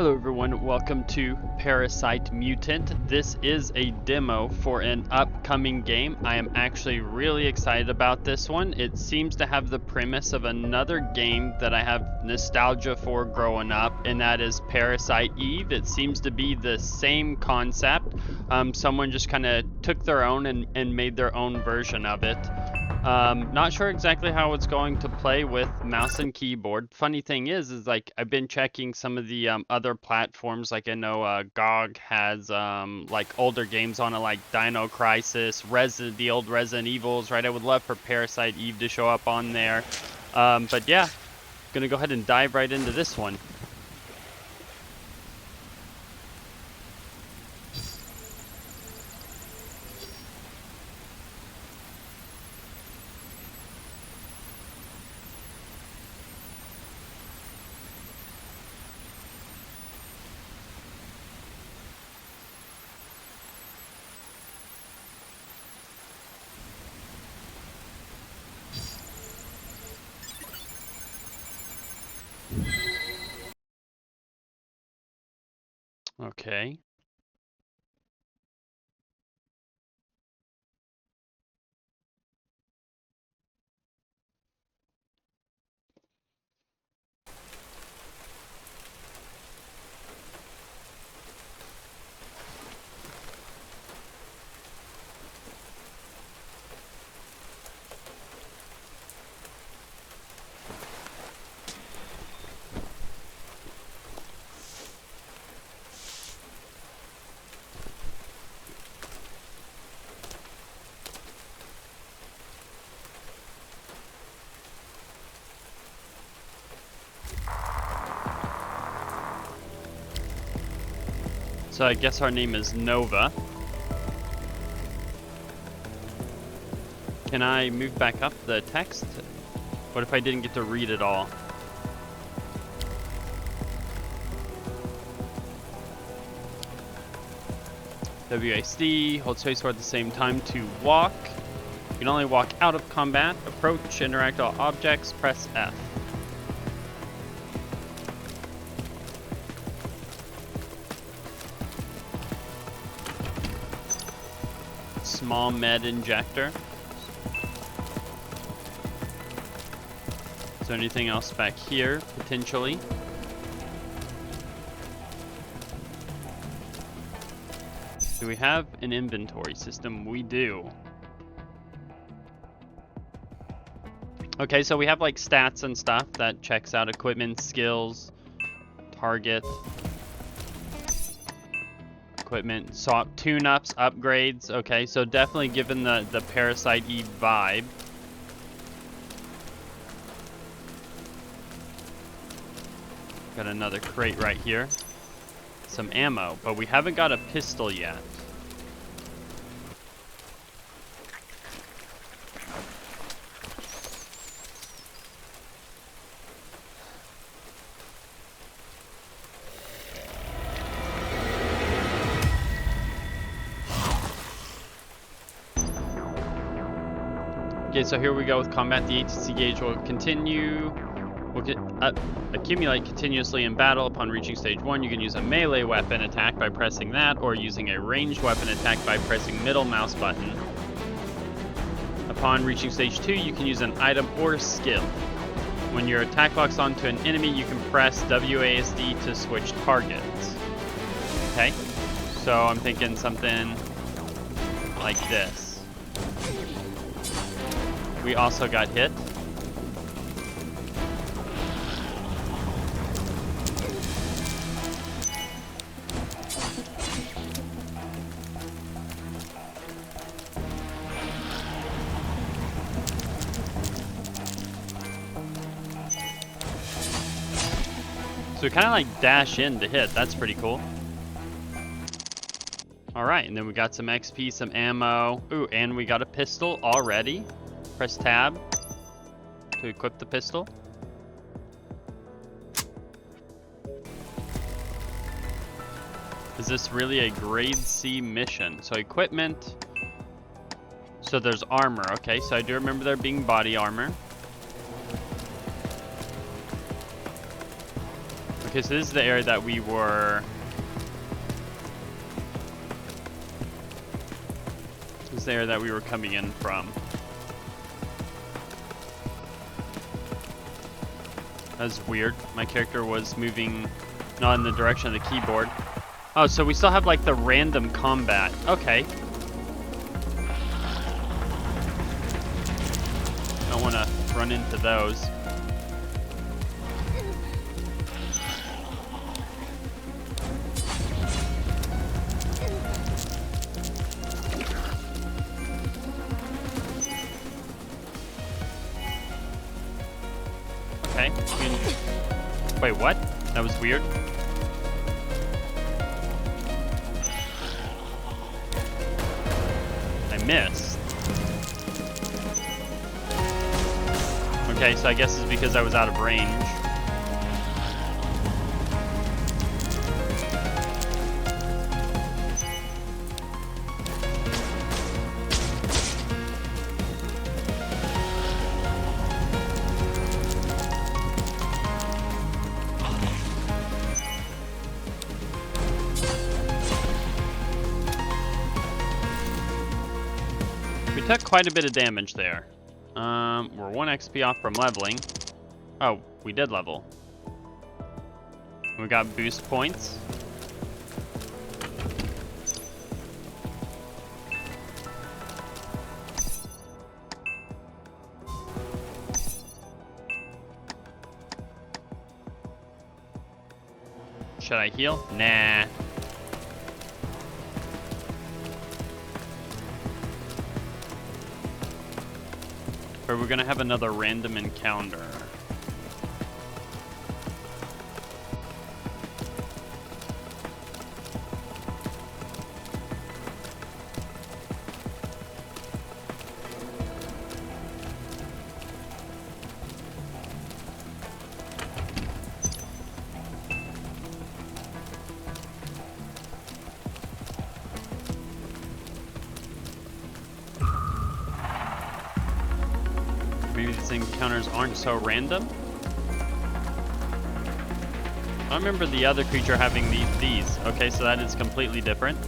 Hello everyone, welcome to Parasite Mutant. This is a demo for an upcoming game. I am actually really excited about this one. It seems to have the premise of another game that I have nostalgia for growing up, and that is Parasite Eve. It seems to be the same concept. Someone just kind of took their own and made their own version of it. Not sure exactly how it's going to play with mouse and keyboard. Funny thing is like I've been checking some of the other platforms. Like I know GOG has like older games on it, like Dino Crisis, the old Resident Evils, right? I would love for Parasite Eve to show up on there. But yeah, gonna go ahead and dive right into this one. Okay. So I guess our name is Nova. Can I move back up the text? What if I didn't get to read it all? WASD, hold spacebar at the same time to walk. You can only walk out of combat, approach, interact with all objects, press F. Small med injector. Is there anything else back here, potentially? Do we have an inventory system? We do. Okay, so we have like stats and stuff that checks out equipment, skills, target, equipment, tune-ups, upgrades. Okay, so definitely given the Parasite Eve vibe. Got another crate right here. Some ammo, but we haven't got a pistol yet. Okay, so here we go with combat. The ATC gauge will continue. Will accumulate continuously in battle. Upon reaching stage 1, you can use a melee weapon attack by pressing that, or using a ranged weapon attack by pressing middle mouse button. Upon reaching stage 2, you can use an item or skill. When your attack locks onto an enemy, you can press WASD to switch targets. Okay, so I'm thinking something like this. We also got hit. So we kind of like dash in to hit. That's pretty cool. All right, and then we got some XP, some ammo. Ooh, and we got a pistol already. Press tab to equip the pistol. Is this really a grade C mission? So equipment. So there's armor. Okay, so I do remember there being body armor. Okay, so this is the area that we were... This is the area that we were coming in from. That's weird. My character was moving not in the direction of the keyboard. Oh, so we still have like the random combat. Okay. Don't want to run into those. Okay. Wait, what? That was weird. I missed. Okay, so I guess it's because I was out of range. We took quite a bit of damage there. We're 1 XP off from leveling. Oh, we did level. We got boost points. Should I heal? Nah. Or we're gonna have another random encounter. Maybe these encounters aren't so random. I remember the other creature having these. Okay, so that is completely different.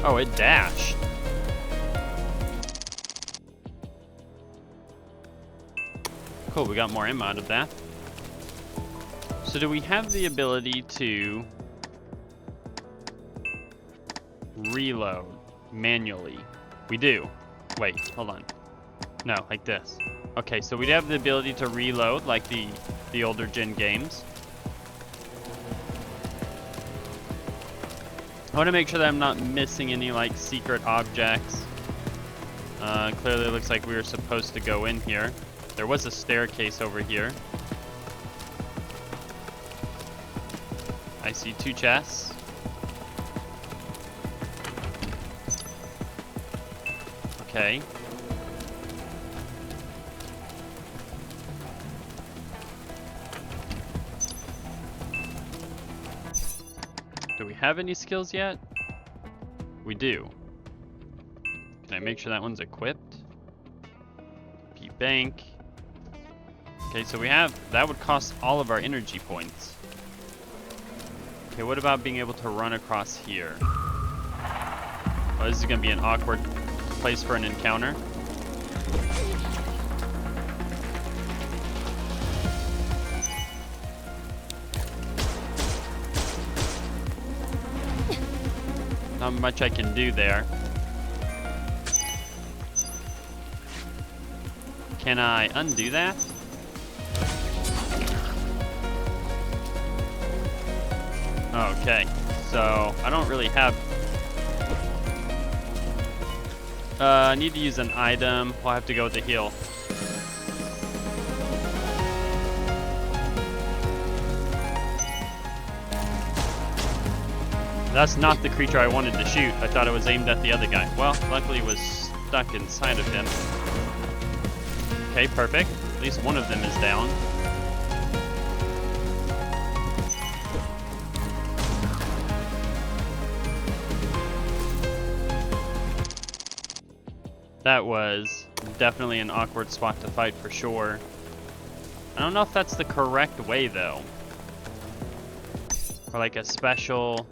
Oh, it dashed. Cool, we got more ammo out of that. So do we have the ability to reload manually? We do. Wait, hold on. No, like this. Okay, so we have the ability to reload like the older gen games. I want to make sure that I'm not missing any like secret objects. Clearly it looks like we were supposed to go in here. There was a staircase over here. I see 2 chests. Okay. Do we have any skills yet? We do. Can I make sure that one's equipped? P bank. Okay, so we have, that would cost all of our energy points. Okay, what about being able to run across here? Oh, this is gonna be an awkward place for an encounter. Not much I can do there. Can I undo that? Okay, so I don't really have... I need to use an item. We'll have to go with the heal. That's not the creature I wanted to shoot. I thought it was aimed at the other guy. Well, luckily it was stuck inside of him. Okay, perfect. At least one of them is down. That was definitely an awkward spot to fight for sure. I don't know if that's the correct way though. Or like a special...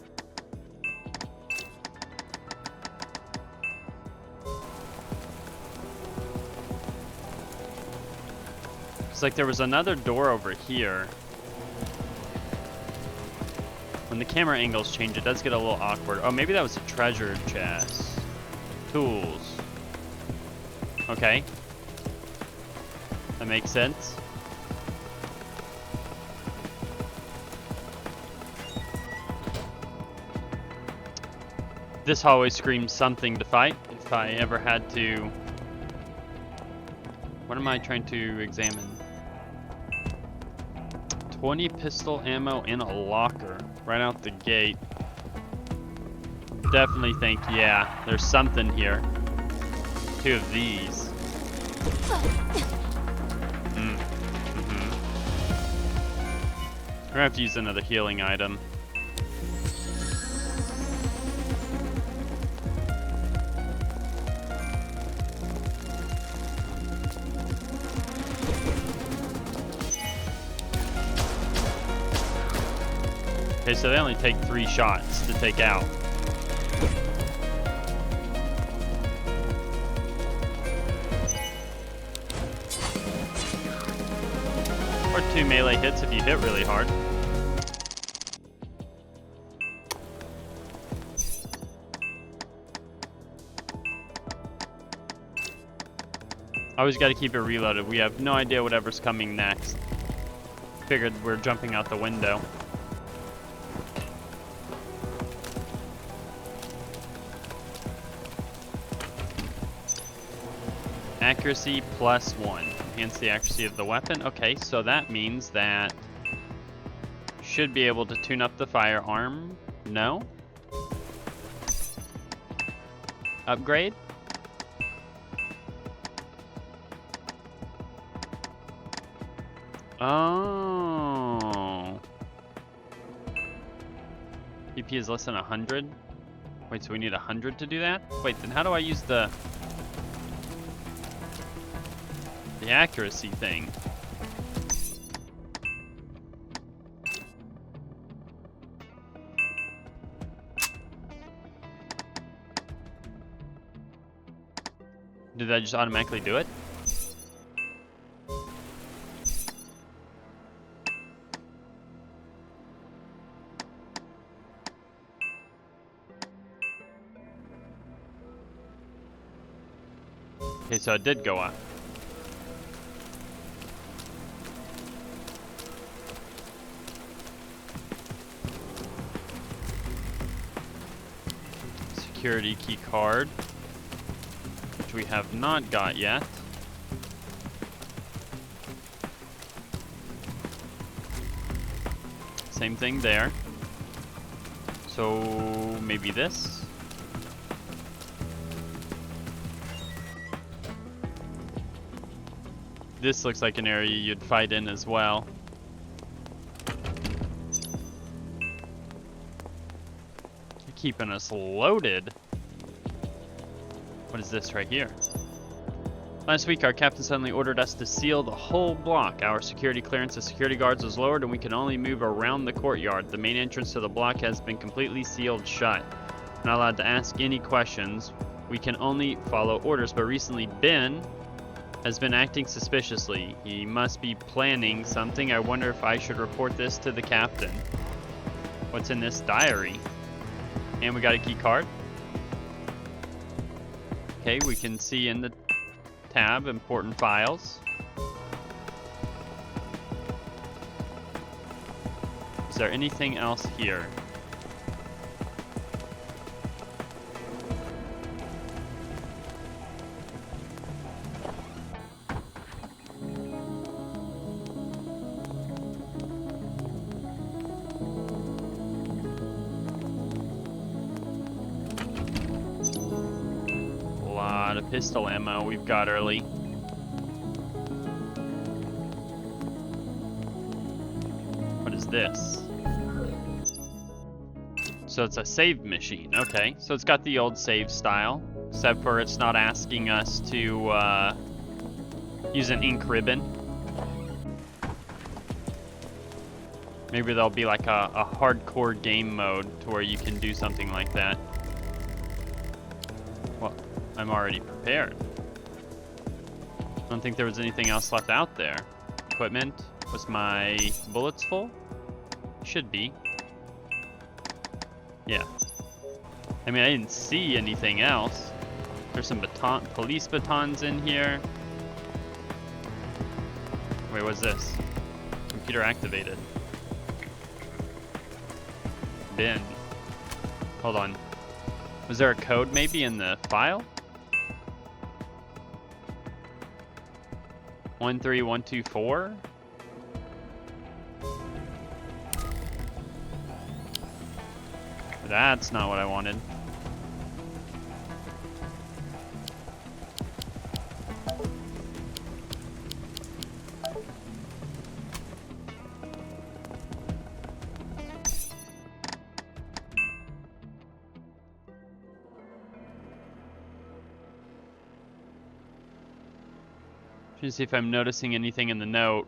It's like there was another door over here. When the camera angles change, it does get a little awkward. Oh, maybe that was a treasure chest. Tools. Okay. That makes sense. This hallway screams something to fight. If I ever had to... What am I trying to examine? 20 pistol ammo in a locker. Right out the gate. Definitely think, yeah, there's something here. 2 of these. We're gonna have to use another healing item. Okay, so they only take 3 shots to take out. Or 2 melee hits if you hit really hard. Always got to keep it reloaded. We have no idea whatever's coming next. Figured we're jumping out the window. Accuracy +1. Enhance the accuracy of the weapon. Okay, so that means that should be able to tune up the firearm. No? Upgrade? Oh. PP is less than 100? Wait, so we need 100 to do that? Wait, then how do I use the accuracy thing? Did that just automatically do it? Okay, so it did go up. Security key card, which we have not got yet. Same thing there. So maybe this. This looks like an area you'd fight in as well. Keeping us loaded. What is this right here? Last week, our captain suddenly ordered us to seal the whole block. Our security clearance of security guards was lowered and we can only move around the courtyard. The main entrance to the block has been completely sealed shut. We're not allowed to ask any questions. We can only follow orders, but recently Ben has been acting suspiciously. He must be planning something. I wonder if I should report this to the captain. What's in this diary? And we got a key card. Okay, we can see in the tab important files. Is there anything else here? Pistol ammo we've got early. What is this? So it's a save machine. Okay, so it's got the old save style, except for it's not asking us to use an ink ribbon. Maybe there'll be like a hardcore game mode to where you can do something like that. Well, I'm already prepared. I don't think there was anything else left out there. Equipment. Was my bullets full? Should be. Yeah. I mean, I didn't see anything else. There's some police batons in here. Wait, what's this? Computer activated. Bin. Hold on. Was there a code maybe in the file? 13124? That's not what I wanted. Trying to see if I'm noticing anything in the note.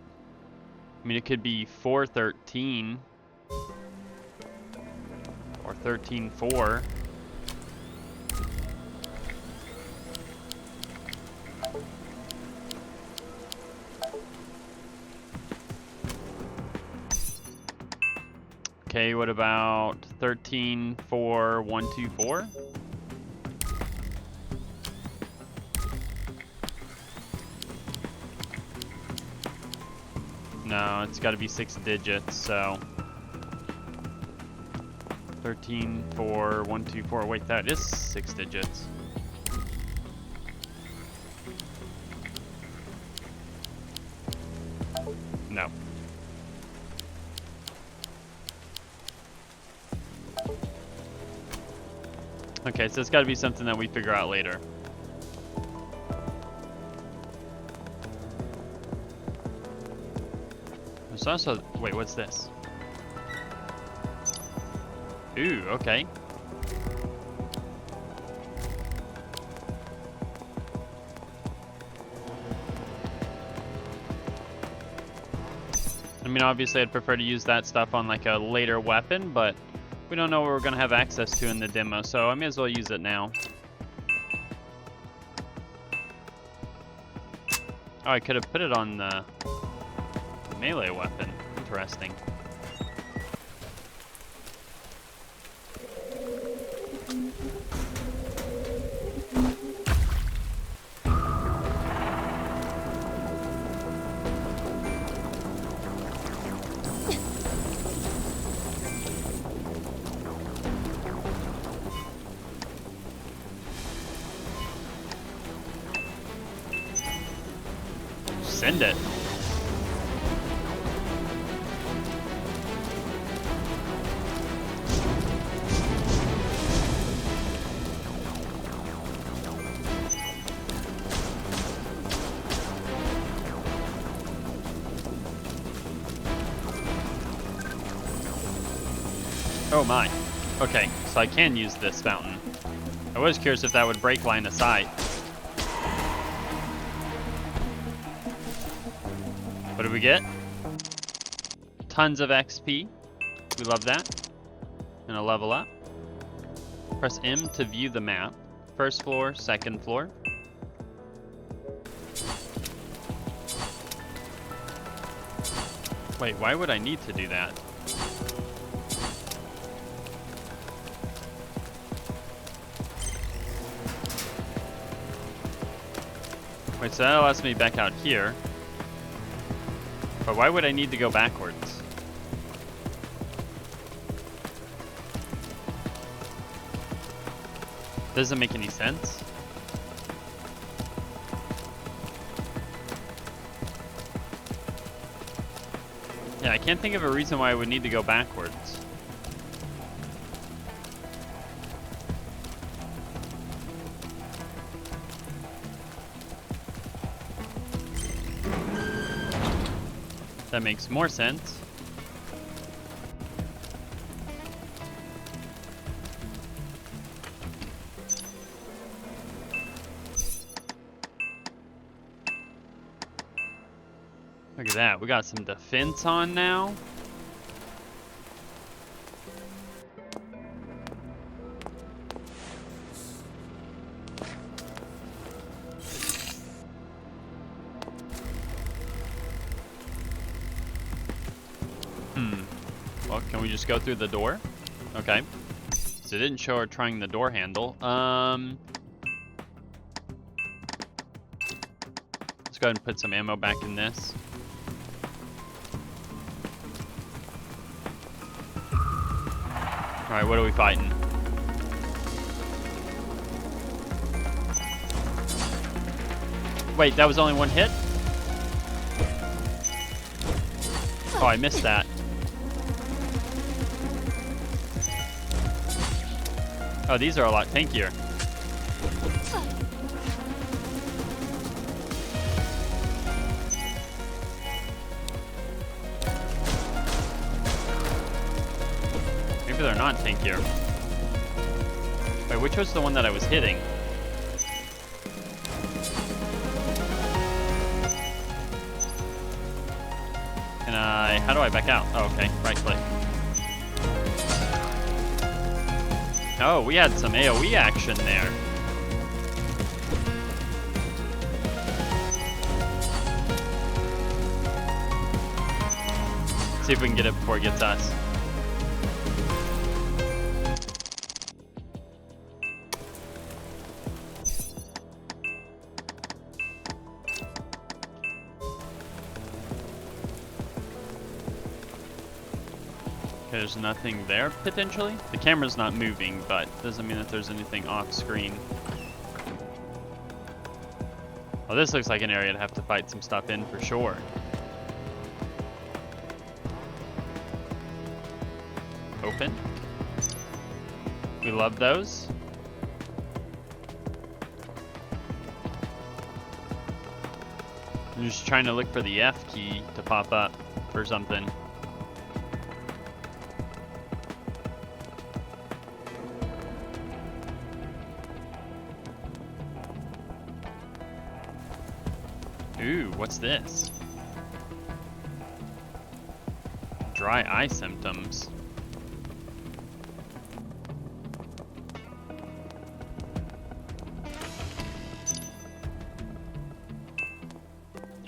I mean, it could be 413 or 13-4. Okay, what about 13-4-124? No, it's got to be 6 digits, so 13-4-124. Wait, that is 6 digits. No. Okay, so it's got to be something that we figure out later. There's also... Wait, what's this? Ooh, okay. I mean, obviously I'd prefer to use that stuff on like a later weapon, but we don't know what we're gonna have access to in the demo, so I may as well use it now. Oh, I could have put it on the melee weapon. Interesting. Send it. Oh my. Okay, so I can use this fountain. I was curious if that would break line of sight. What do we get? Tons of XP. We love that. And a level up. Press M to view the map. First floor, second floor. Wait, why would I need to do that? Wait, so that allows me back out here. But why would I need to go backwards? Doesn't make any sense. Yeah, I can't think of a reason why I would need to go backwards. That makes more sense. that. We got some defense on now. Well, can we just go through the door? Okay. So it didn't show her trying the door handle. Let's go ahead and put some ammo back in this. Alright, what are we fighting? Wait, that was only one hit? Oh, I missed that. Oh, these are a lot tankier. Maybe they're not tankier. Wait, which was the one that I was hitting? Can I... How do I back out? Oh, okay. Right click. Oh, we had some AoE action there. See if we can get it before it gets us. There's nothing there, potentially. The camera's not moving, but doesn't mean that there's anything off screen. Well, this looks like an area to have to fight some stuff in for sure. Open. We love those. I'm just trying to look for the F key to pop up for something. Ooh, what's this? Dry eye symptoms.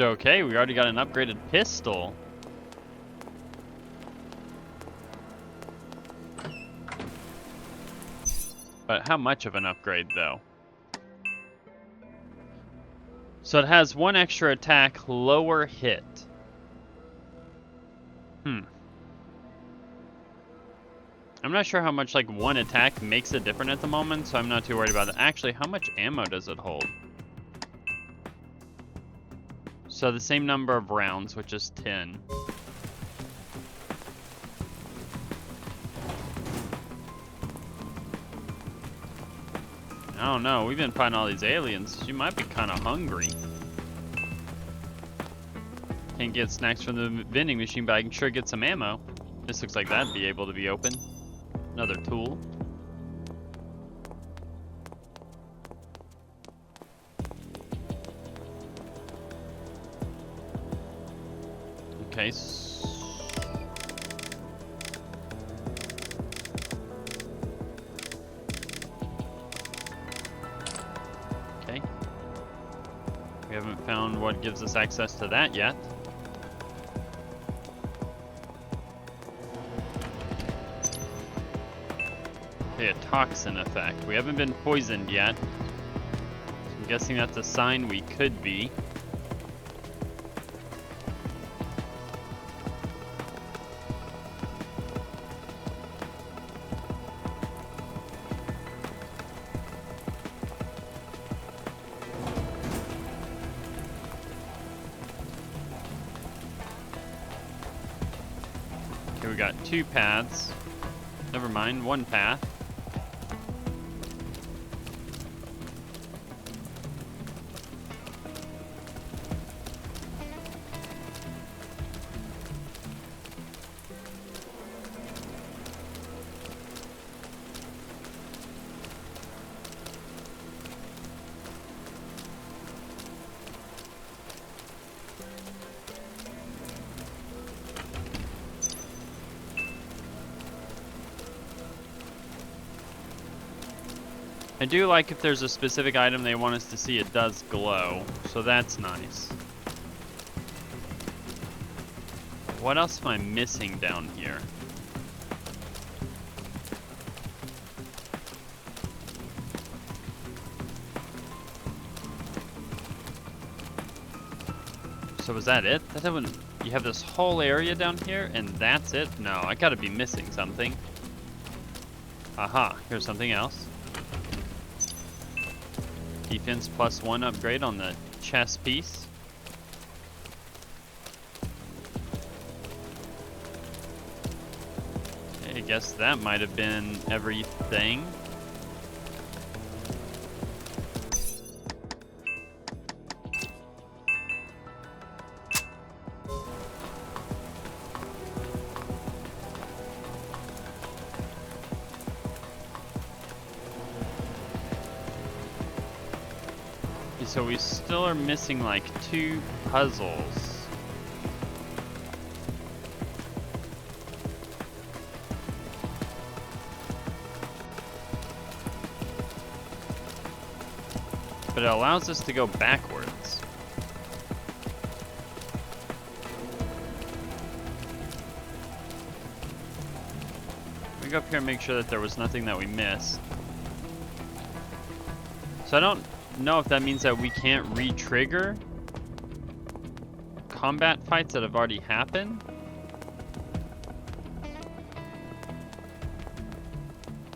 Okay, we already got an upgraded pistol. But how much of an upgrade, though? So it has one extra attack, lower hit. I'm not sure how much like one attack makes it different at the moment, so I'm not too worried about it. Actually, how much ammo does it hold? So the same number of rounds, which is 10. I don't know, we've been fighting all these aliens. She might be kind of hungry. Can't get snacks from the vending machine, but I can sure get some ammo. This looks like that'd be able to be open. Another tool. Okay. Okay. We haven't found what gives us access to that yet. Okay, a toxin effect. We haven't been poisoned yet. So I'm guessing that's a sign we could be. Okay, we got 2 paths. Never mind, 1 path. I do like if there's a specific item they want us to see, it does glow, so that's nice. What else am I missing down here? So was that it? That wouldn't, you have this whole area down here and that's it? No, I gotta be missing something. Aha, here's something else. Defense +1 upgrade on the chest piece. I guess that might have been everything. So we still are missing like 2 puzzles. But it allows us to go backwards. We go up here and make sure that there was nothing that we missed. So I don't know if that means that we can't re-trigger combat fights that have already happened.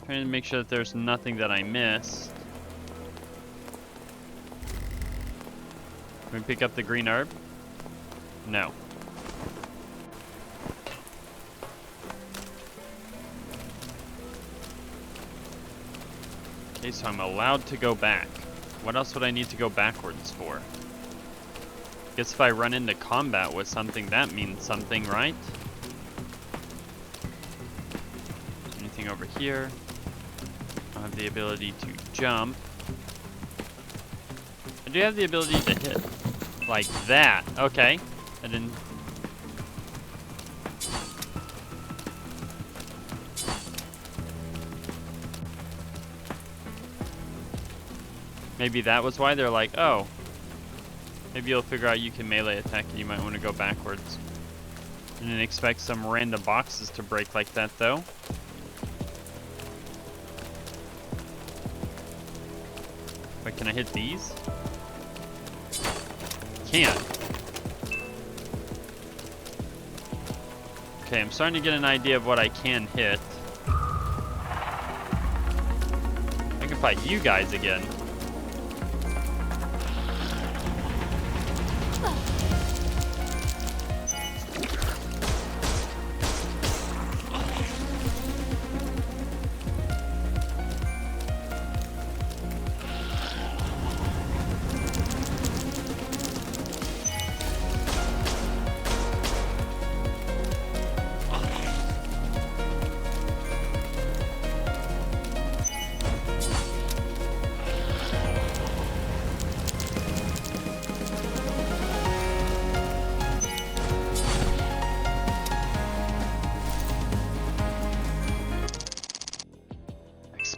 Trying to make sure that there's nothing that I missed. Can we pick up the green herb? No. Okay, so I'm allowed to go back. What else would I need to go backwards for? Guess if I run into combat with something, that means something, right? Anything over here? I have the ability to jump. I do have the ability to hit. Like that. Okay. I didn't... Maybe that was why they're like, oh, maybe you'll figure out you can melee attack and you might want to go backwards. I didn't expect some random boxes to break like that, though. Wait, can I hit these? Can't. Okay, I'm starting to get an idea of what I can hit. I can fight you guys again.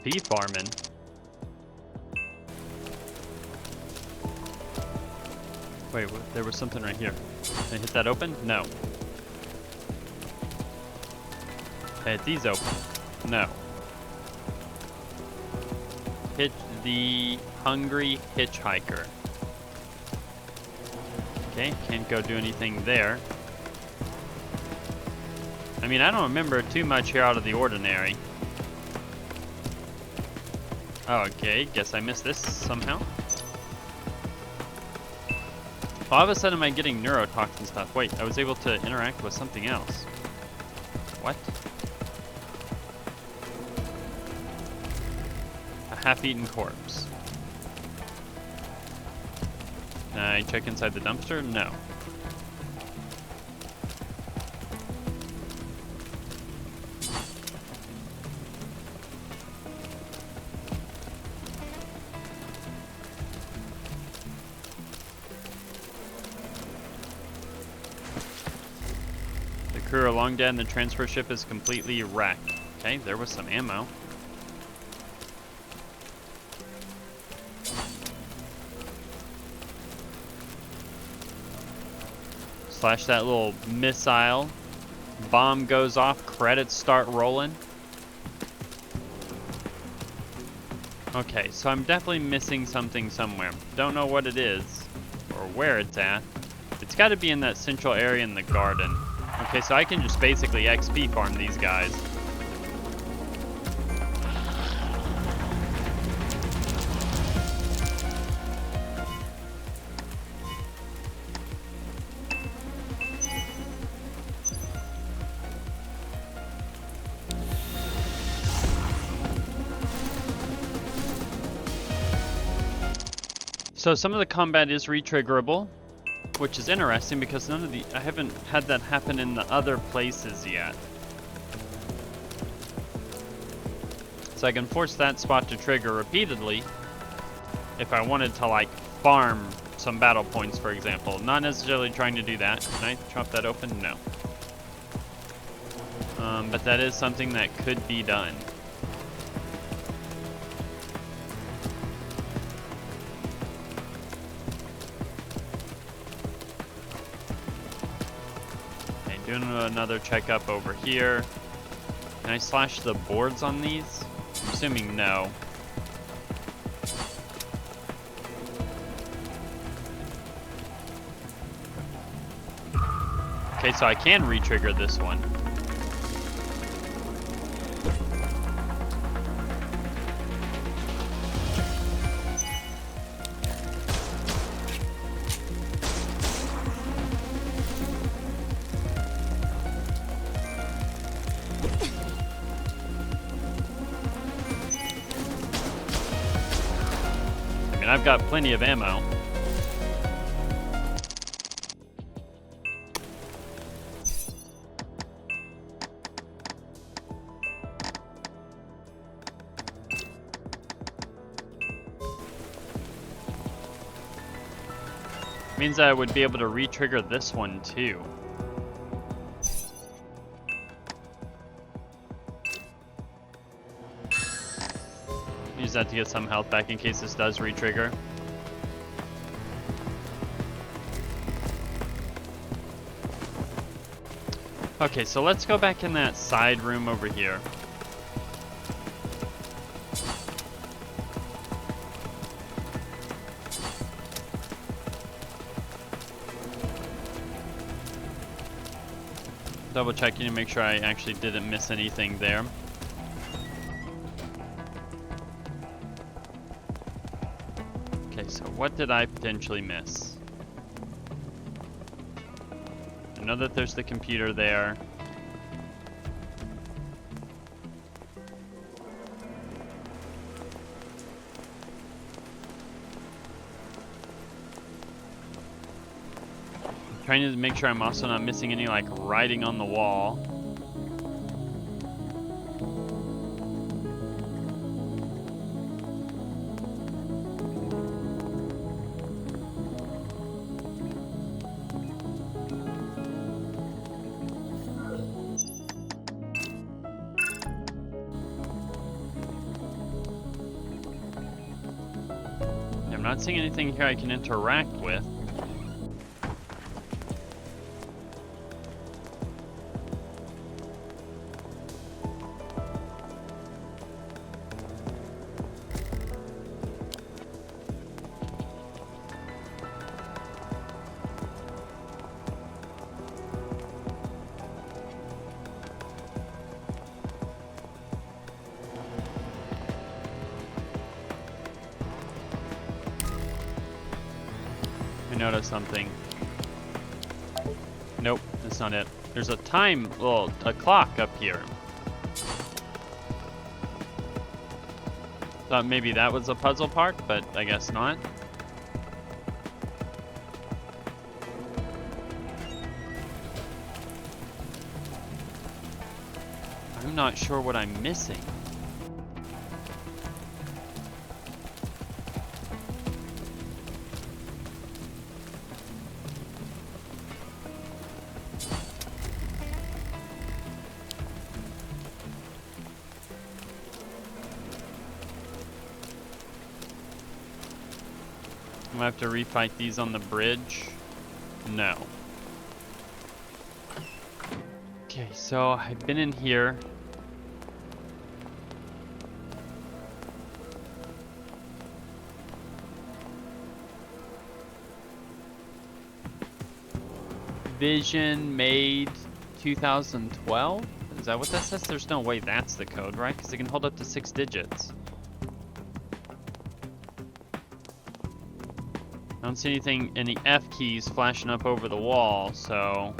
XP farming. Wait, there was something right here. Can I hit that open? No. Can I hit these open? No. Hit the hungry hitchhiker. Okay, can't go do anything there. I mean, I don't remember too much here out of the ordinary. Okay, guess I missed this somehow. All of a sudden, am I getting neurotoxin stuff? Wait, I was able to interact with something else. What? A half-eaten corpse. Can I check inside the dumpster? No. Crew are long dead and the transfer ship is completely wrecked. Okay, there was some ammo. Slash that little missile. Bomb goes off, credits start rolling. Okay, so I'm definitely missing something somewhere. Don't know what it is or where it's at. It's got to be in that central area in the garden. Okay, so I can just basically XP farm these guys. So some of the combat is retriggerable, which is interesting because I haven't had that happen in the other places yet. So I can force that spot to trigger repeatedly if I wanted to like farm some battle points, for example. Not necessarily trying to do that. Can I chop that open? No. But that is something that could be done. Doing another checkup over here. Can I slash the boards on these? I'm assuming no. Okay, so I can re-trigger this one. I've got plenty of ammo. Means I would be able to re-trigger this one too. Use that to get some health back in case this does re-trigger. Okay, so let's go back in that side room over here. Double checking to make sure I actually didn't miss anything there. Okay, so what did I potentially miss? I know that there's the computer there. I'm trying to make sure I'm also not missing any like writing on the wall. I'm not seeing anything here I can interact with. I noticed something. Nope, that's not it. There's a time, well, a clock up here. Thought maybe that was a puzzle part, but I guess not. I'm not sure what I'm missing. I'm gonna have to refight these on the bridge. No. Okay, so I've been in here. Vision made 2012? Is that what that says? There's no way that's the code, right? Because it can hold up to 6 digits. I don't see anything, any F keys flashing up over the wall, so...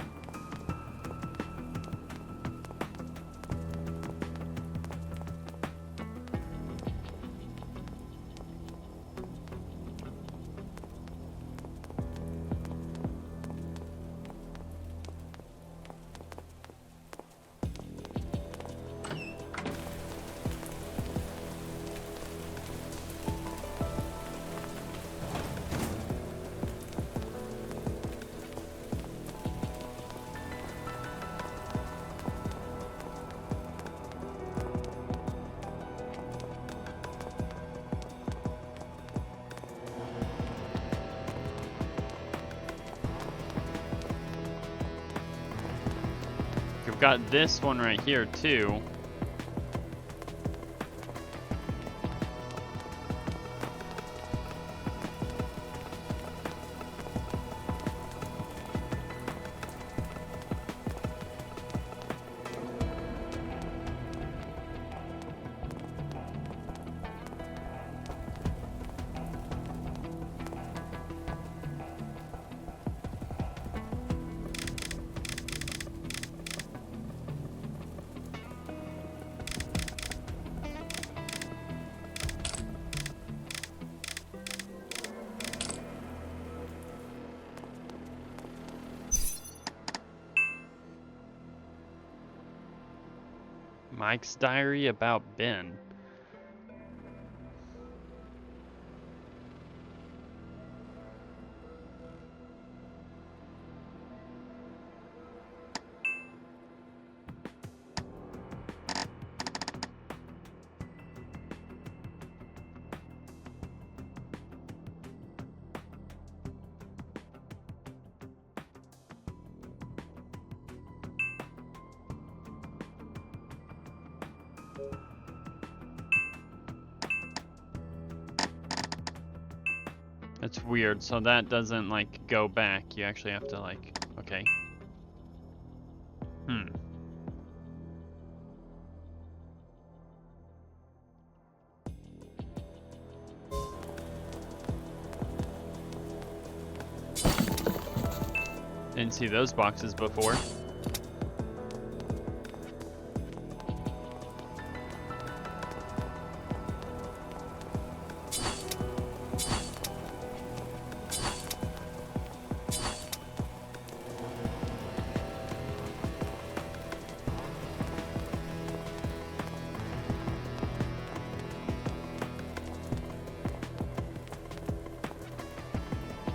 We've got this one right here, too. Mike's diary about Ben. That's weird, so that doesn't, like, go back. You actually have to, like, okay. Didn't see those boxes before.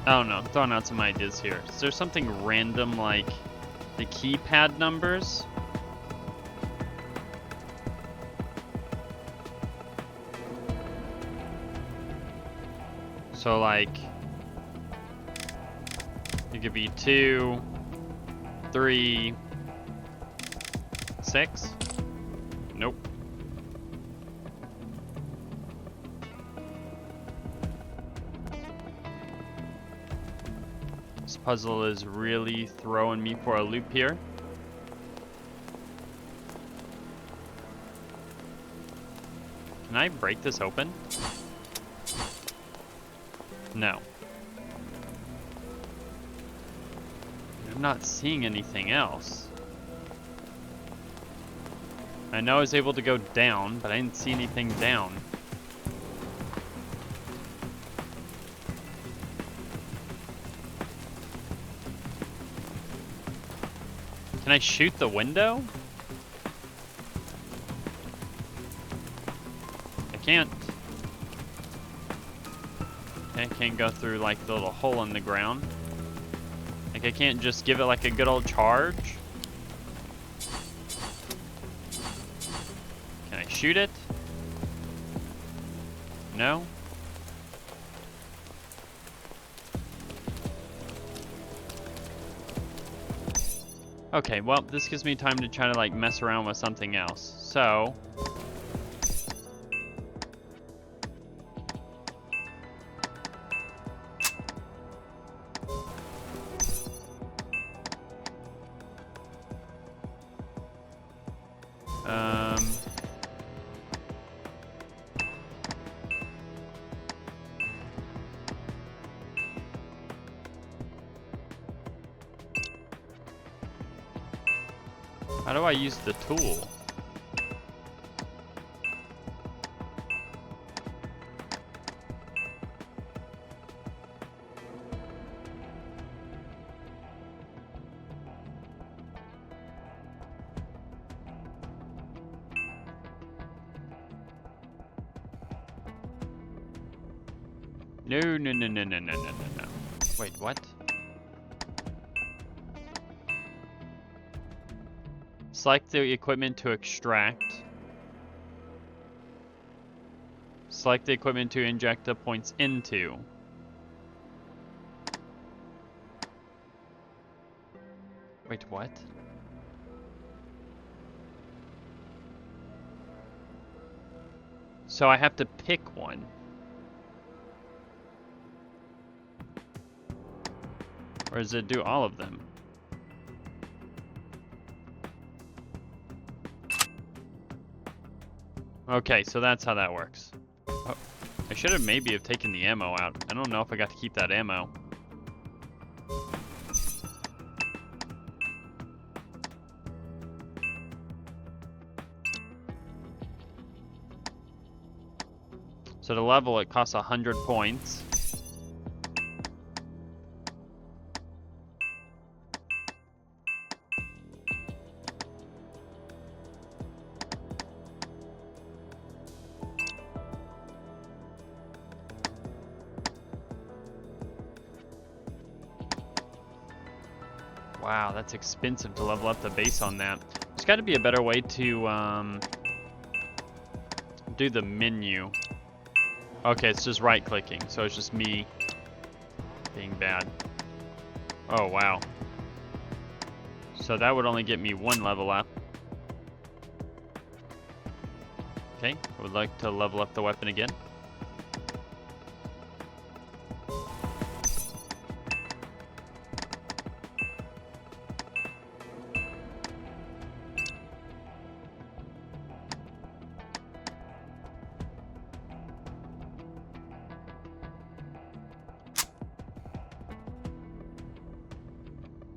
I don't know, I'm throwing out some ideas here. Is there something random like the keypad numbers? So like, it could be 2, 3, 6? Nope. This puzzle is really throwing me for a loop here. Can I break this open? No. I'm not seeing anything else. I know I was able to go down, but I didn't see anything down. Can I shoot the window? I can't. I can't go through like the little hole in the ground. Like I can't just give it like a good old charge. Can I shoot it? No? Okay, well, this gives me time to try to, like, mess around with something else. So... How do I use the tool? No, no, no, no, no, no, no, no, no. Wait, what? Select the equipment to extract. Select the equipment to inject the points into. Wait, what? So I have to pick one. Or does it do all of them? Okay, so that's how that works. Oh, I should have maybe have taken the ammo out. I don't know if I got to keep that ammo. So to level, it costs 100 points. Wow, that's expensive to level up the base on that. There's got to be a better way to do the menu. Okay, it's just right-clicking, so it's just me being bad. Oh, wow. So that would only get me one level up. Okay, I would like to level up the weapon again.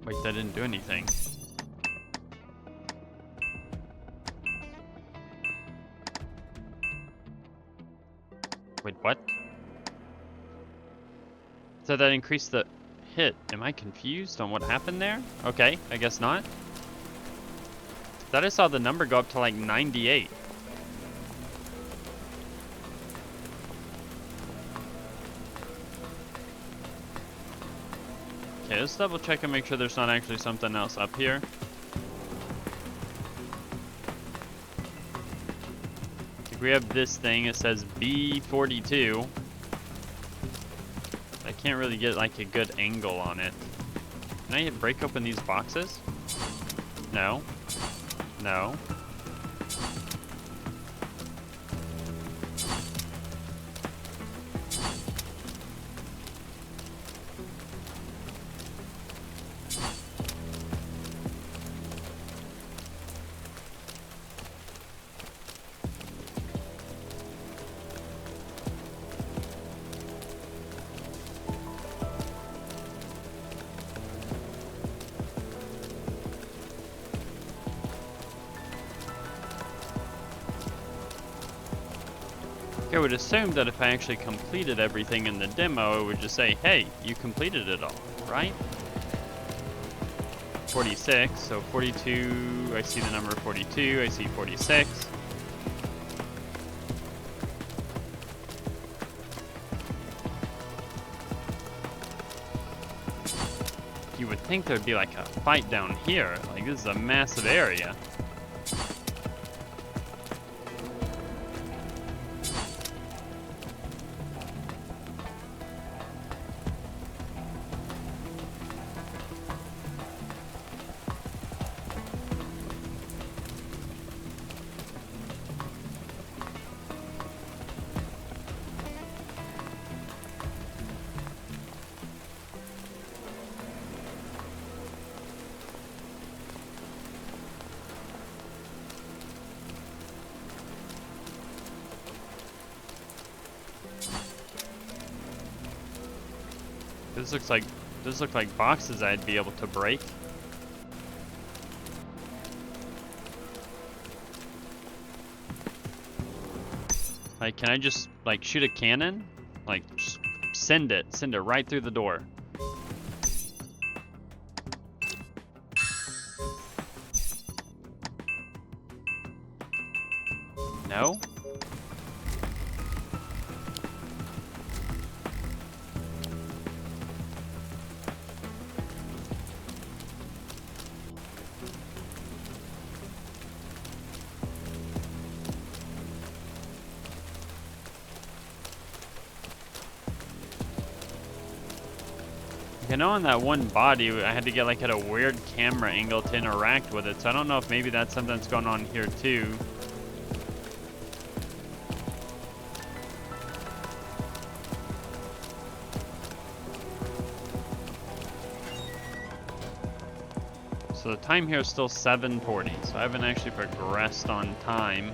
Wait, that didn't do anything. Wait, what? So that increased the hit. Am I confused on what happened there? Okay, I guess not. Thought I saw the number go up to like 98. Okay, let's double check and make sure there's not actually something else up here. If we have this thing, it says B42. I can't really get like a good angle on it. Can I break open these boxes? No. No. I would assume that if I actually completed everything in the demo, it would just say, hey, you completed it all, right? 46, so 42, I see the number 42, I see 46. You would think there'd be like a fight down here, like this is a massive area. Those look like boxes I'd be able to break. Like, can I just like shoot a cannon? Like, just send it right through the door. No? I know on that one body, I had to get like at a weird camera angle to interact with it, so I don't know if maybe that's something that's going on here too. So the time here is still 7:40, so I haven't actually progressed on time.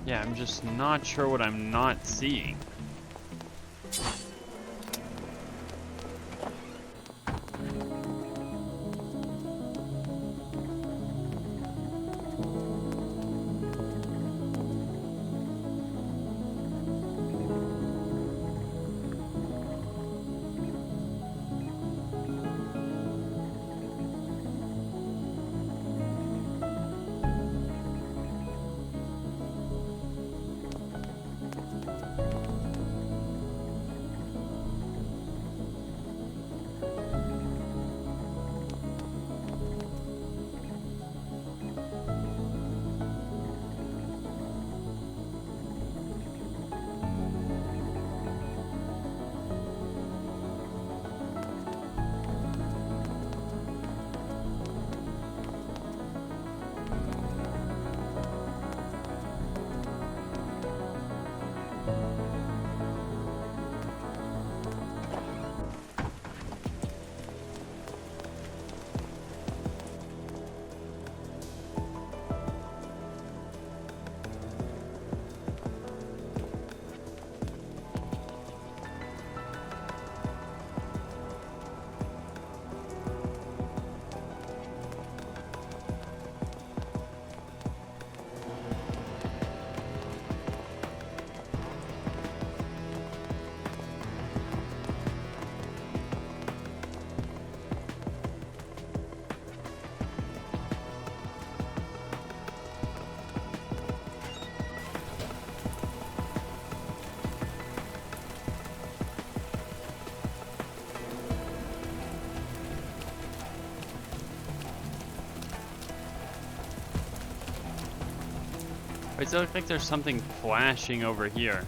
Yeah, I'm just not sure what I'm not seeing. Wait, does it look like there's something flashing over here?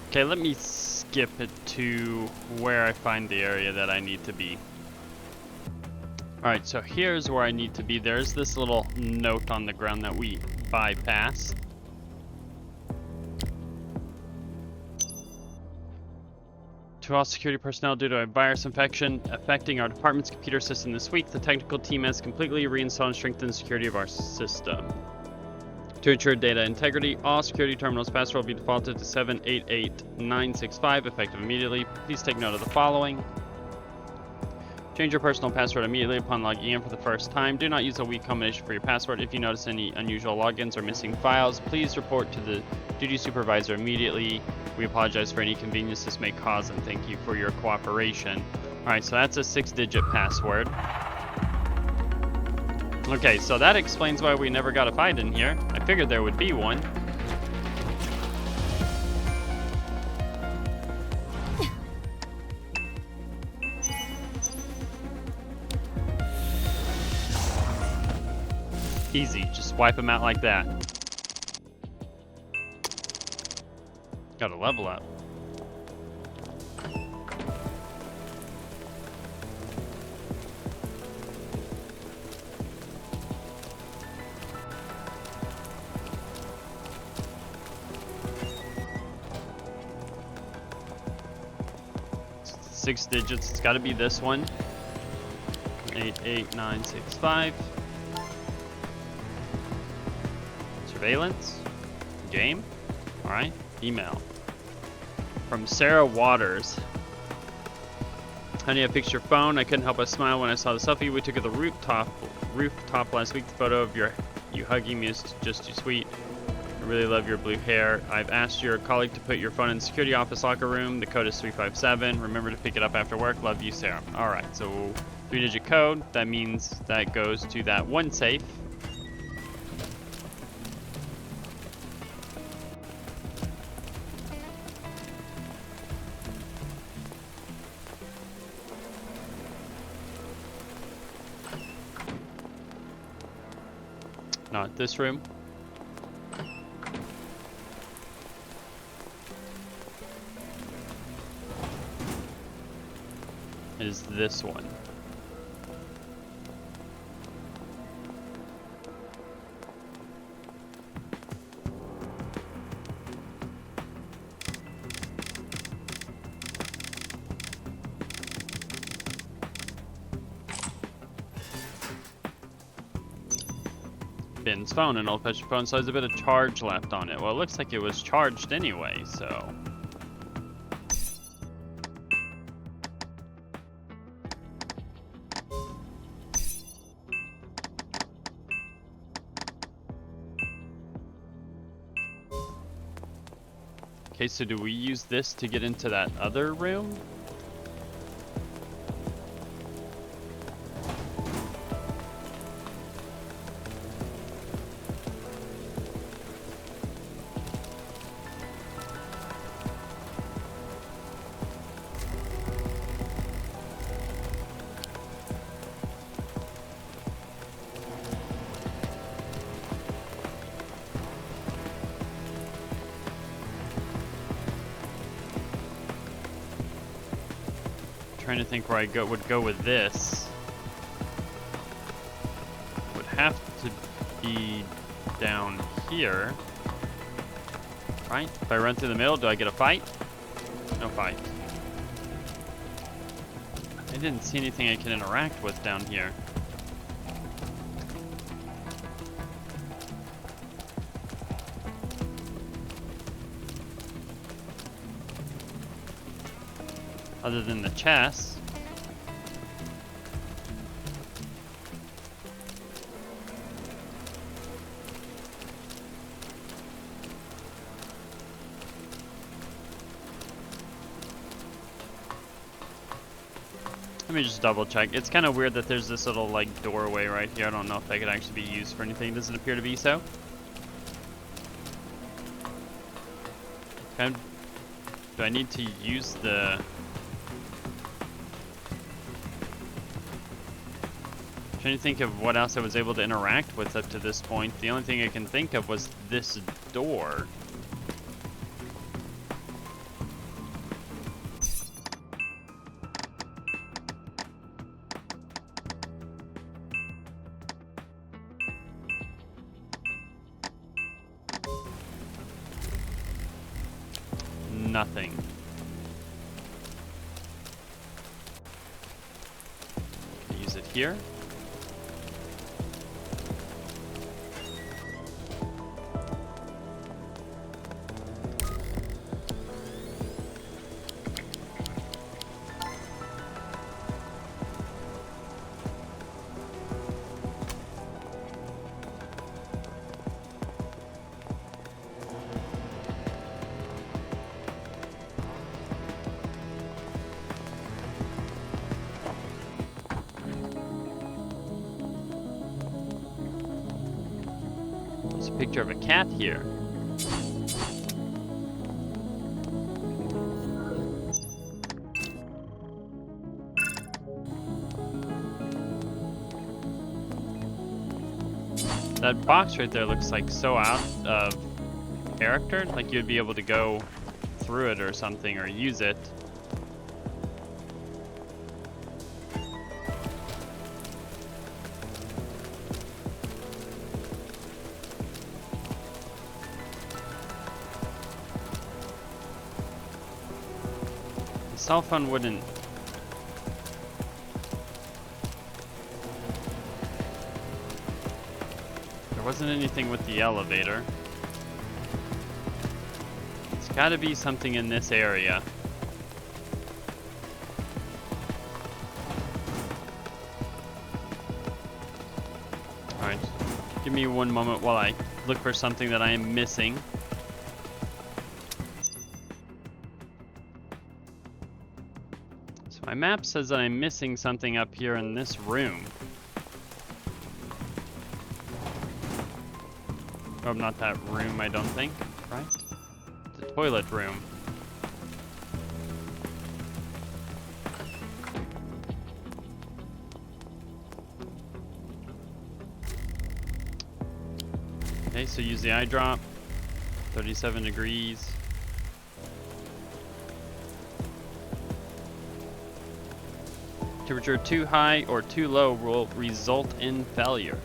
Okay, let me skip it to where I find the area that I need to be. Alright, so here's where I need to be. There's this little note on the ground that we bypassed. To all security personnel, due to a virus infection affecting our department's computer system this week, the technical team has completely reinstalled and strengthened the security of our system. To ensure data integrity, all security terminals' password will be defaulted to 788965 effective immediately. Please take note of the following. Change your personal password immediately upon logging in for the first time. Do not use a weak combination for your password. If you notice any unusual logins or missing files, please report to the duty supervisor immediately. We apologize for any inconvenience this may cause and thank you for your cooperation. Alright, so that's a 6-digit password. Okay, so that explains why we never got a fight in here. I figured there would be one. Easy, just wipe them out like that. Gotta level up. Six digits, it's gotta be this one. 88965. Surveillance. Game. Alright. Email. From Sarah Waters. Honey, I fixed your phone. I couldn't help but smile when I saw the selfie we took at the rooftop last week. The photo of you hugging me is just too sweet. I really love your blue hair. I've asked your colleague to put your phone in the security office locker room. The code is 357. Remember to pick it up after work. Love you, Sarah. Alright, so 3-digit code. That means that goes to that one safe. Not this room. Is this one. Ben's phone, an old-fashioned phone, so there's a bit of charge left on it. Well, it looks like it was charged anyway, so... Okay, so do we use this to get into that other room? Trying to think where I would go with this. Would have to be down here, right? If I run through the middle, do I get a fight? No fight. I didn't see anything I can interact with down here. Other than the chest. Let me just double check. It's kind of weird that there's this little like doorway right here. I don't know if that could actually be used for anything. Doesn't appear to be so. Okay. Do I need to use the... Trying to think of what else I was able to interact with up to this point. The only thing I can think of was this door. Nothing. Use it here. Picture of a cat here. That box right there looks like so out of character, like you'd be able to go through it or something, or use it. The cell phone wouldn't. There wasn't anything with the elevator. It's gotta be something in this area. Alright, give me one moment while I look for something that I am missing. So my map says that I'm missing something up here in this room. Oh, not that room, I don't think, right? The toilet room. Okay, so use the eye drop. 37 degrees. Temperature too high or too low will result in failure.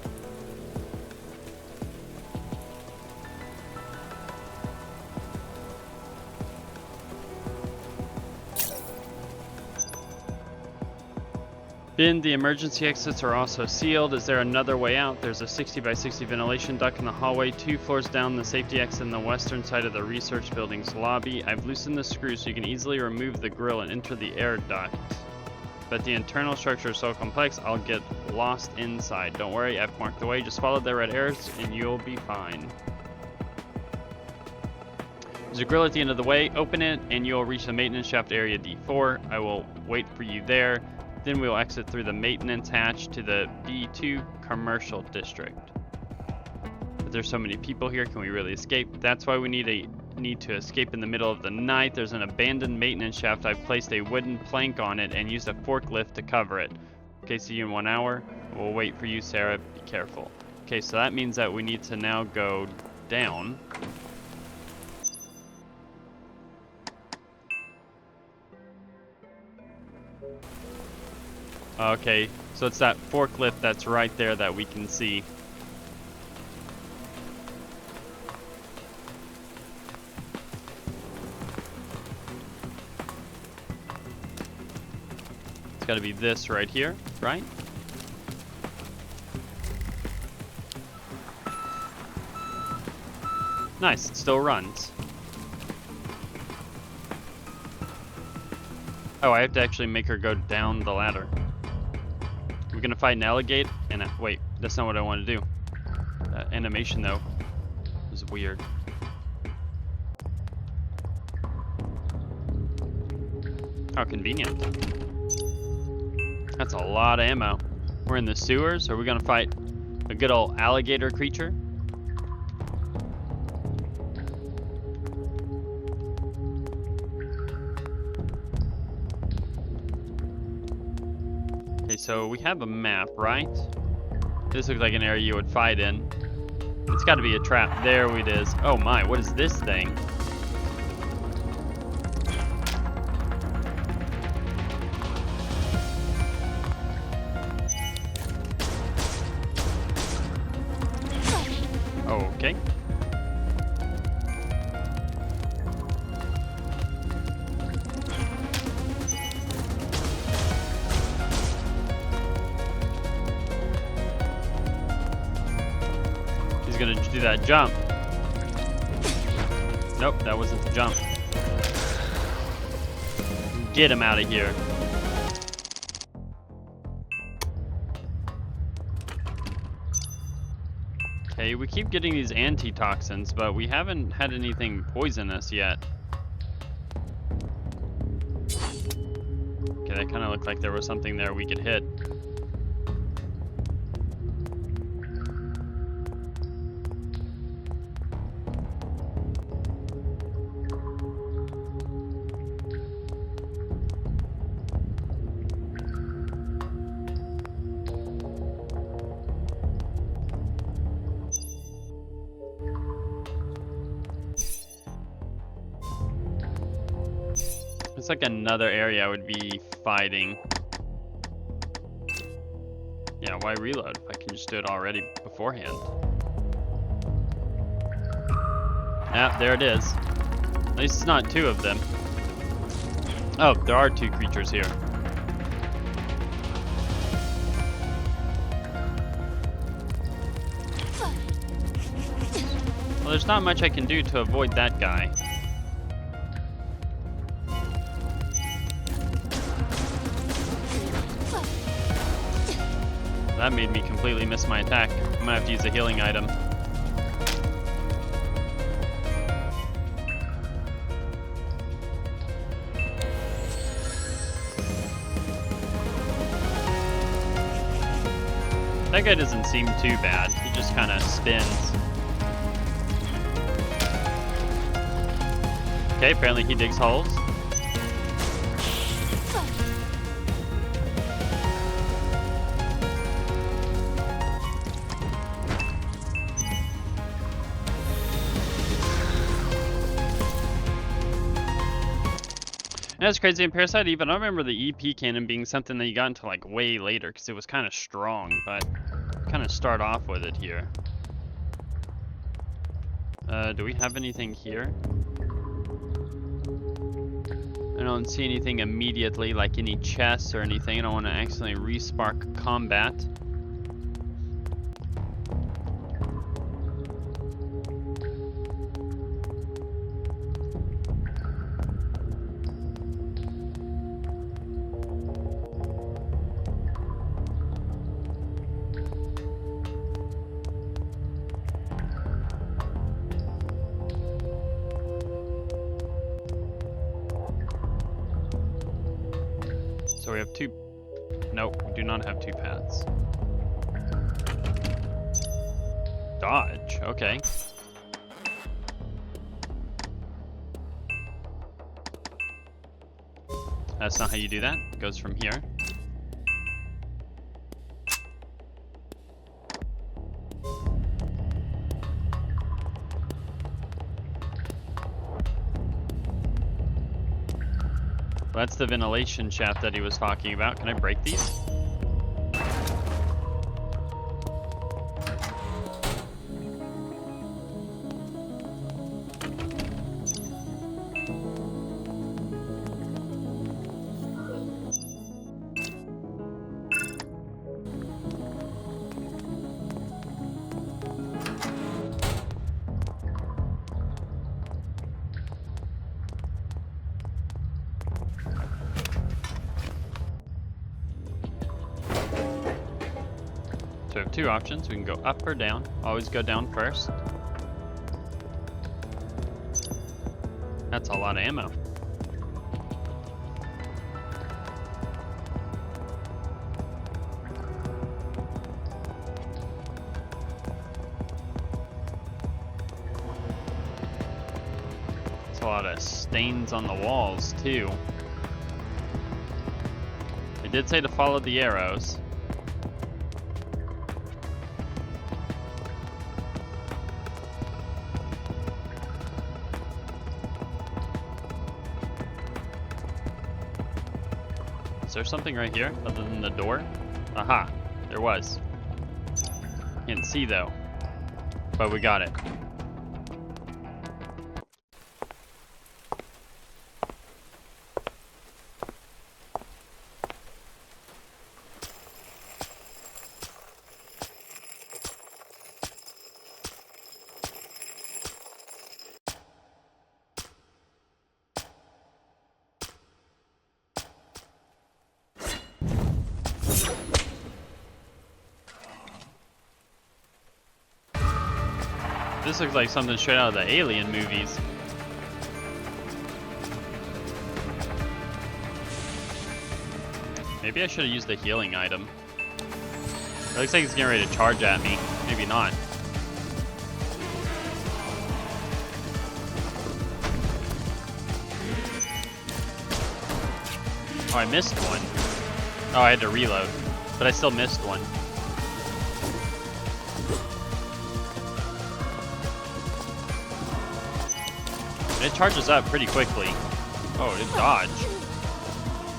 Ben, the emergency exits are also sealed. Is there another way out? There's a 60 by 60 ventilation duct in the hallway, 2 floors down, the safety exit in the western side of the research building's lobby. I've loosened the screw so you can easily remove the grill and enter the air duct. But the internal structure is so complex, I'll get lost inside. Don't worry, I've marked the way. Just follow the red arrows and you'll be fine. There's a grill at the end of the way. Open it and you'll reach the maintenance shaft area D4. I will wait for you there. Then we'll exit through the maintenance hatch to the B2 commercial district. But there's so many people here, can we really escape? That's why we need to escape in the middle of the night. There's an abandoned maintenance shaft. I've placed a wooden plank on it and used a forklift to cover it. Okay, see you in 1 hour. We'll wait for you, Sarah. Be careful. Okay, so that means that we need to now go down. Okay, so it's that forklift that's right there that we can see. It's gotta be this right here, right? Nice, it still runs. Oh, I have to actually make her go down the ladder. We're gonna fight an alligator and wait, that's not what I want to do. That animation though was weird. How convenient. That's a lot of ammo. We're in the sewers. Are we gonna fight a good old alligator creature? Okay, so we have a map, right? This looks like an area you would fight in. It's got to be a trap. There it is. Oh my, what is this thing? Okay. He's gonna do that jump. Nope, that wasn't the jump. Get him out of here. Okay, we keep getting these antitoxins, but we haven't had anything poison us yet. Okay, that kind of looked like there was something there we could hit. Looks like another area I would be fighting. Yeah, why reload if I can just do it already beforehand? Yeah, there it is. At least it's not two of them. Oh, there are two creatures here. Well, there's not much I can do to avoid that guy. That made me completely miss my attack. I'm gonna have to use a healing item. That guy doesn't seem too bad. He just kind of spins. Okay, apparently he digs holes. That's crazy in Parasite even. I remember the EP cannon being something that you got into like way later because it was kind of strong, but kind of start off with it here. Do we have anything here? I don't see anything immediately, like any chests or anything. I don't want to accidentally re-spark combat. So we have two. Nope, we do not have two paths. Dodge, okay. That's not how you do that. It goes from here. That's the ventilation shaft that he was talking about. Can I break these? So we have two options. We can go up or down. Always go down first. That's a lot of ammo. There's a lot of stains on the walls too. They did say to follow the arrows. Is there something right here other than the door? Aha, there was. Can't see though, but we got it. This looks like something straight out of the Alien movies. Maybe I should have used the healing item. It looks like it's getting ready to charge at me. Maybe not. Oh, I missed one. Oh, I had to reload. But I still missed one. It charges up pretty quickly. Oh, it dodged.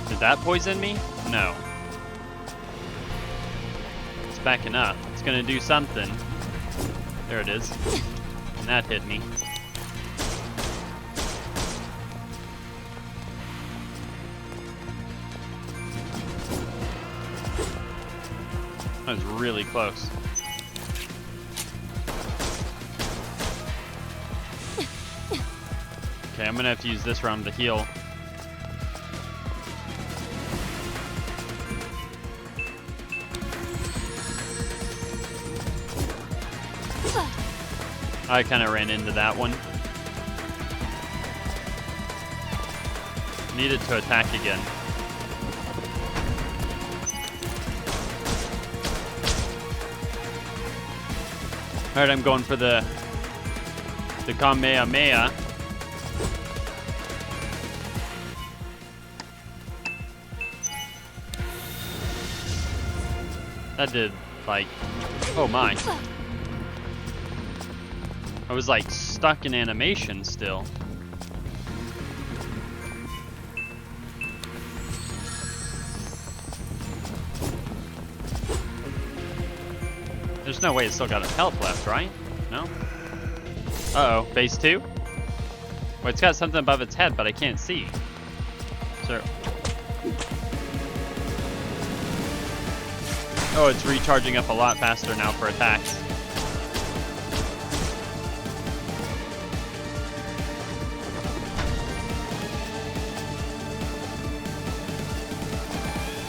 Did that poison me? No. It's backing up. It's gonna do something. There it is. And that hit me. That was really close. Okay, I'm gonna have to use this round to heal. I kind of ran into that one. Needed to attack again. Alright, I'm going for the Kamehameha. That did, like, oh my. I was like stuck in animation still. There's no way it's still got a health left, right? No? Uh-oh, base 2? Well, it's got something above its head, but I can't see. So... oh, it's recharging up a lot faster now for attacks.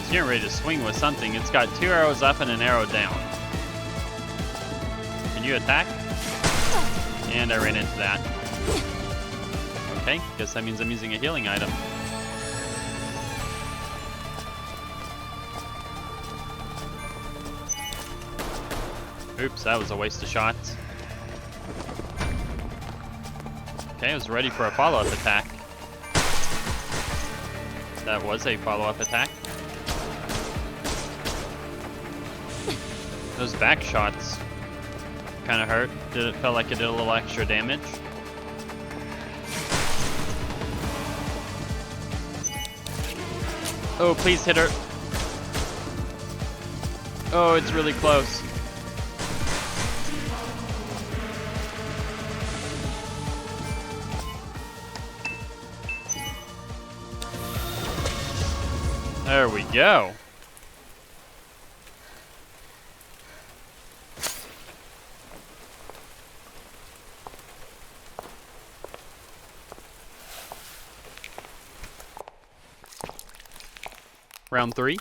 It's getting ready to swing with something. It's got 2 arrows up and an arrow down. Can you attack? And I ran into that. Okay, guess that means I'm using a healing item. Oops, that was a waste of shots. Okay, I was ready for a follow-up attack. That was a follow-up attack. Those back shots kind of hurt. It felt like it did a little extra damage. Oh, please hit her. Oh, it's really close. There we go. Round 3.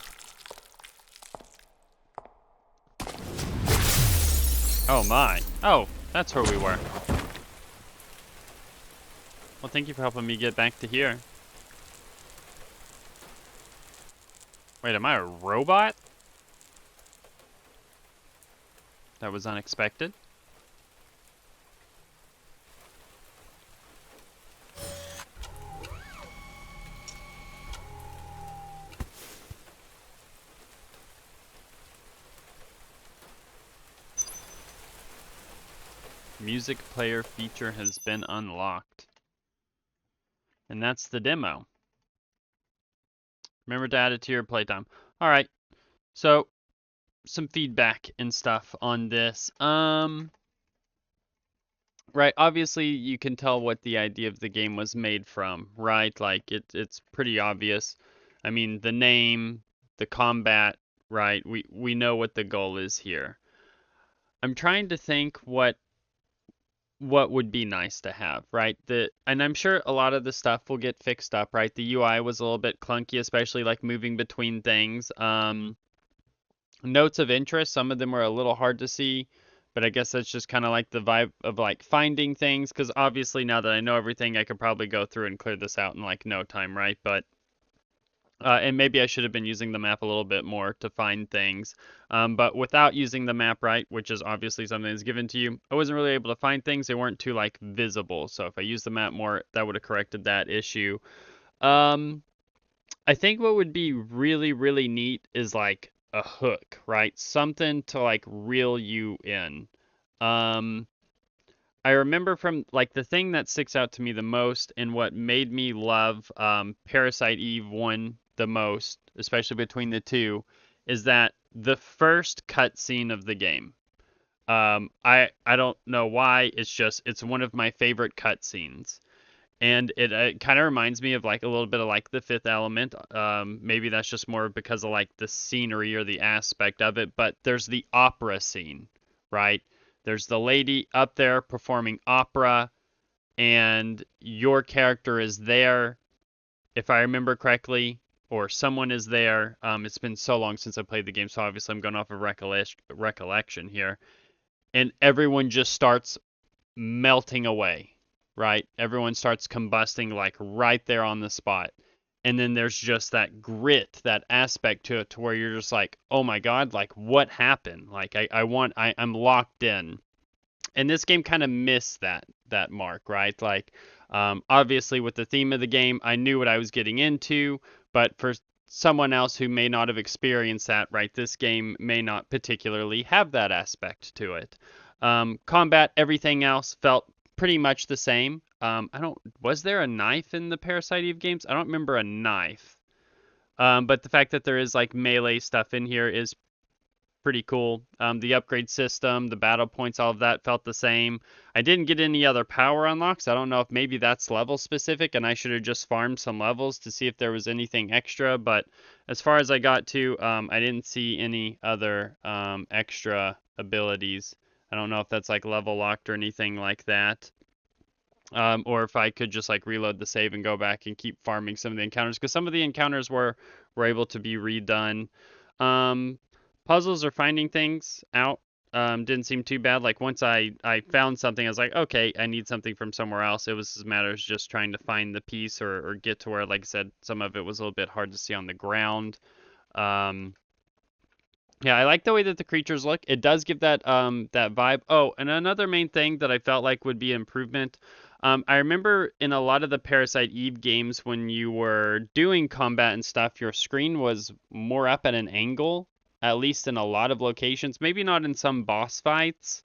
Oh my. Oh, that's where we were. Well, thank you for helping me get back to here. Wait, am I a robot? That was unexpected. Music player feature has been unlocked. And that's the demo. Remember to add it to your playtime. All right. So, some feedback and stuff on this. Right, obviously you can tell what the idea of the game was made from, right? Like it's pretty obvious. I mean, the name, the combat, right? We know what the goal is here. I'm trying to think what would be nice to have, right? And I'm sure a lot of the stuff will get fixed up, right? The UI was a little bit clunky, especially like moving between things. Notes of interest, some of them were a little hard to see, but I guess that's just kind of like the vibe of like finding things, because obviously now that I know everything, I could probably go through and clear this out in like no time, right? But and maybe I should have been using the map a little bit more to find things. But without using the map right, which is obviously something that's given to you, I wasn't really able to find things. They weren't too like visible. So if I used the map more, that would have corrected that issue. I think what would be really, really neat is like a hook, right? Something to like reel you in. I remember from like the thing that sticks out to me the most and what made me love Parasite Eve 1 the most, especially between the two, is that the first cutscene of the game. I don't know why. It's one of my favorite cutscenes, and it kind of reminds me of like a little bit of like the Fifth Element. Maybe that's just more because of like the scenery or the aspect of it. But there's the opera scene, right? There's the lady up there performing opera, and your character is there, if I remember correctly, or someone is there. It's been so long since I played the game, so obviously I'm going off of recollection here, and everyone just starts melting away, right? Everyone starts combusting like right there on the spot. And then there's just that grit, that aspect to it to where you're just like, oh my God, like what happened? Like I'm locked in. And this game kind of missed that mark, right? Like obviously with the theme of the game, I knew what I was getting into, but for someone else who may not have experienced that, right, this game may not particularly have that aspect to it. Combat, everything else felt pretty much the same. I don't. Was there a knife in the Parasite Eve games? I don't remember a knife. But the fact that there is like melee stuff in here is pretty cool. The upgrade system, the battle points, all of that felt the same. I didn't get any other power unlocks. I don't know if maybe that's level specific and I should have just farmed some levels to see if there was anything extra. But as far as I got to, I didn't see any other extra abilities. I don't know if that's like level locked or anything like that. Or if I could just like reload the save and go back and keep farming some of the encounters, because some of the encounters were able to be redone. Um, Puzzles or finding things out didn't seem too bad. Like once I found something, I was like, okay, I need something from somewhere else. It was a matter of just trying to find the piece or get to where, like I said, some of it was a little bit hard to see on the ground. Um, yeah, I like the way that the creatures look. It does give that vibe. Oh, and another main thing that I felt like would be improvement. I remember in a lot of the Parasite Eve games when you were doing combat and stuff, your screen was more up at an angle, at least in a lot of locations. Maybe not in some boss fights,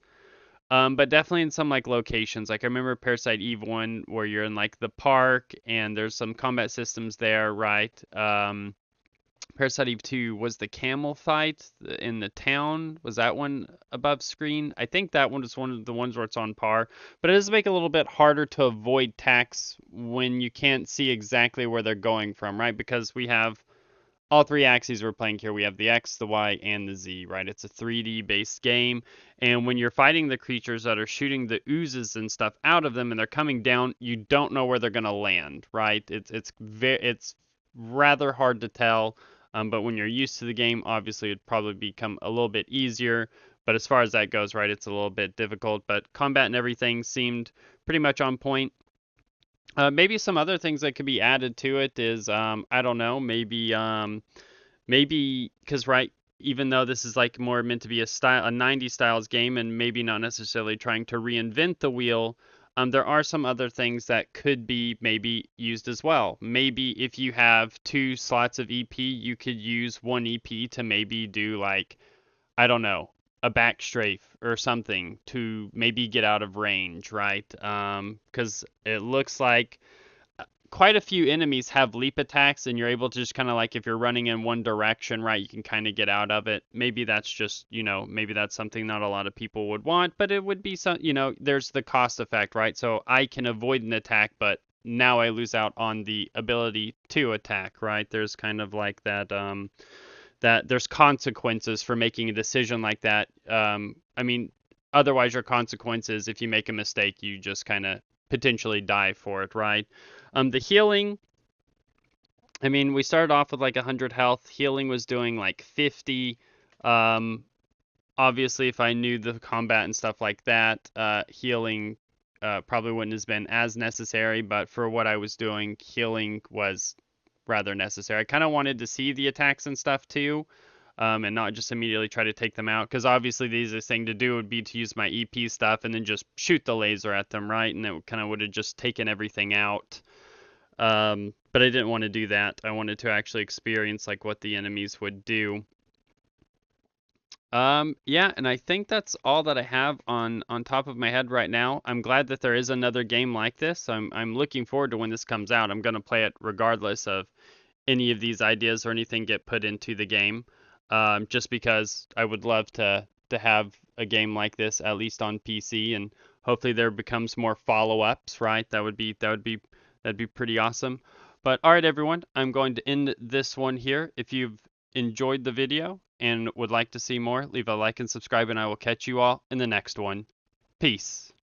but definitely in some like locations. Like I remember Parasite Eve 1 where you're in like the park and there's some combat systems there, right? Parasite Eve 2 was the camel fight in the town. Was that one above screen? I think that one was one of the ones where it's on par. But it does make it a little bit harder to avoid attacks when you can't see exactly where they're going from, right? Because we have all three axes we're playing here. We have the X, the Y, and the Z, right? It's a 3D based game. And when you're fighting the creatures that are shooting the oozes and stuff out of them and they're coming down, you don't know where they're going to land, right? It's rather hard to tell. But when you're used to the game, obviously it'd probably become a little bit easier. But as far as that goes, right, it's a little bit difficult. But combat and everything seemed pretty much on point. Maybe some other things that could be added to it is, I don't know, maybe because right, even though this is like more meant to be a 90s styles game, and maybe not necessarily trying to reinvent the wheel, there are some other things that could be maybe used as well. Maybe if you have two slots of EP, you could use one EP to maybe do like, I don't know, a back strafe or something to maybe get out of range, right? Because it looks like quite a few enemies have leap attacks, and you're able to just kind of like if you're running in one direction, right, you can kind of get out of it. Maybe that's just, maybe that's something not a lot of people would want, but it would be some, there's the cost effect, right? So I can avoid an attack, but now I lose out on the ability to attack, right? There's kind of like that there's consequences for making a decision like that. I mean, otherwise your consequences, if you make a mistake, you just kind of potentially die for it, right? The healing, I mean, we started off with like 100 health. Healing was doing like 50. Obviously, if I knew the combat and stuff like that, healing probably wouldn't have been as necessary. But for what I was doing, healing was rather necessary. I kind of wanted to see the attacks and stuff too, and not just immediately try to take them out. Because obviously the easiest thing to do would be to use my EP stuff and then just shoot the laser at them, right? And it kind of would have just taken everything out. But I didn't want to do that. I wanted to actually experience like what the enemies would do. Yeah, and I think that's all that I have on top of my head right now. I'm glad that there is another game like this. I'm looking forward to when this comes out. I'm gonna play it regardless of any of these ideas or anything get put into the game, just because I would love to have a game like this at least on PC, and hopefully there becomes more follow-ups, right? That'd be pretty awesome. But all right, everyone, I'm going to end this one here. If you've enjoyed the video and would like to see more, leave a like and subscribe, and I will catch you all in the next one. Peace.